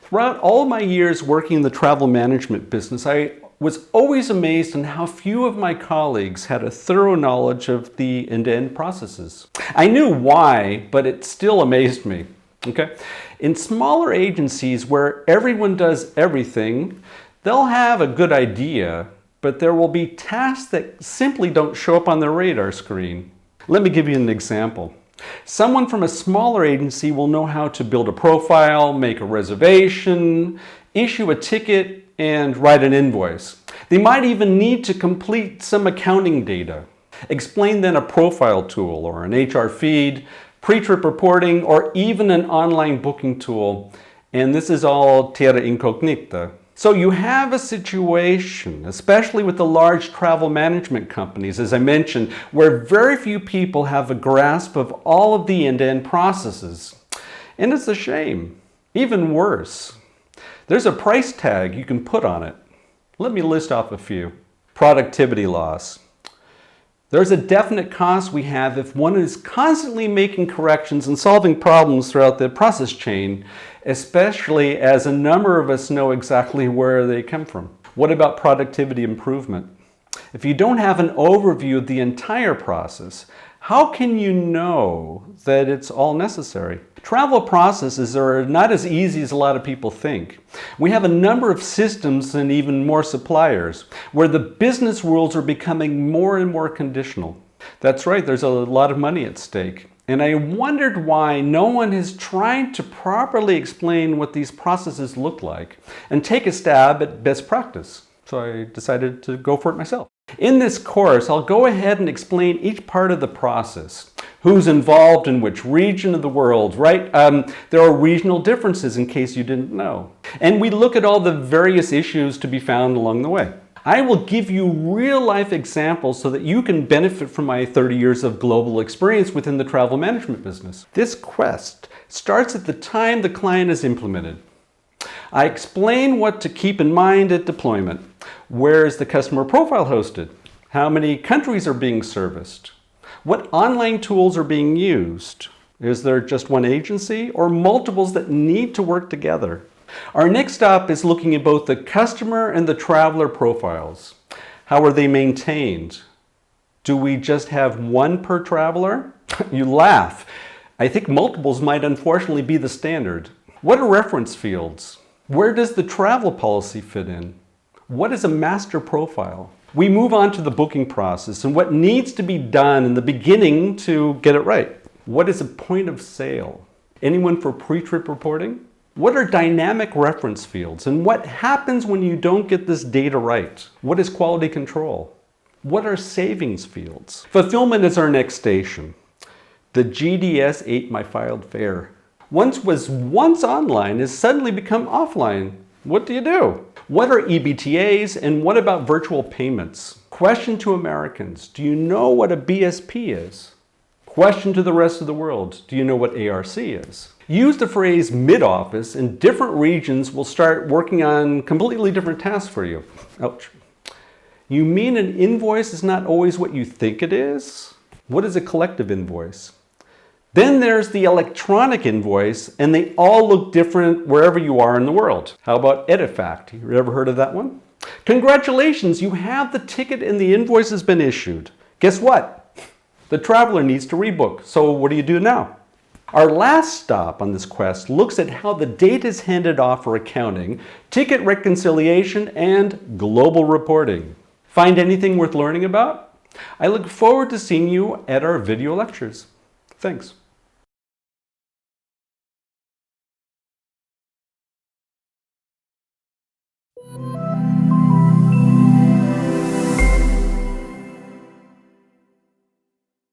Throughout all my years working in the travel management business, I was always amazed at how few of my colleagues had a thorough knowledge of the end-to-end processes. I knew why, but it still amazed me. Okay? In smaller agencies where everyone does everything, they'll have a good idea, but there will be tasks that simply don't show up on their radar screen. Let me give you an example. Someone from a smaller agency will know how to build a profile, make a reservation, issue a ticket, and write an invoice. They might even need to complete some accounting data. Explain then a profile tool or an HR feed, pre-trip reporting, or even an online booking tool. And this is all terra incognita. So you have a situation, especially with the large travel management companies, as I mentioned, where very few people have a grasp of all of the end-to-end processes. And it's a shame. Even worse, there's a price tag you can put on it. Let me list off a few. Productivity loss. There's a definite cost we have if one is constantly making corrections and solving problems throughout the process chain, especially as a number of us know exactly where they come from. What about productivity improvement? If you don't have an overview of the entire process, how can you know that it's all necessary? Travel processes are not as easy as a lot of people think. We have a number of systems and even more suppliers where the business rules are becoming more and more conditional. That's right, there's a lot of money at stake. And I wondered why no one has tried to properly explain what these processes look like and take a stab at best practice. So I decided to go for it myself. In this course, I'll go ahead and explain each part of the process. Who's involved in which region of the world, right? There are regional differences in case you didn't know. And we look at all the various issues to be found along the way. I will give you real-life examples so that you can benefit from my 30 years of global experience within the travel management business. This quest starts at the time the client is implemented. I explain what to keep in mind at deployment. Where is the customer profile hosted? How many countries are being serviced? What online tools are being used? Is there just one agency or multiples that need to work together? Our next stop is looking at both the customer and the traveler profiles. How are they maintained? Do we just have one per traveler? You laugh. I think multiples might unfortunately be the standard. What are reference fields? Where does the travel policy fit in? What is a master profile? We move on to the booking process and what needs to be done in the beginning to get it right. What is a point of sale? Anyone for pre-trip reporting? What are dynamic reference fields and what happens when you don't get this data right? What is quality control? What are savings fields? Fulfillment is our next station. The GDS ate my filed fare. Once online has suddenly become offline. What do you do? What are EBTAs and what about virtual payments? Question to Americans, do you know what a BSP is? Question to the rest of the world, do you know what ARC is? Use the phrase mid-office and different regions will start working on completely different tasks for you. Ouch. You mean an invoice is not always what you think it is? What is a collective invoice? Then there's the electronic invoice, and they all look different wherever you are in the world. How about Edifact? You ever heard of that one? Congratulations, you have the ticket and the invoice has been issued. Guess what? The traveler needs to rebook, so what do you do now? Our last stop on this quest looks at how the data is handed off for accounting, ticket reconciliation, and global reporting. Find anything worth learning about? I look forward to seeing you at our video lectures. Thanks.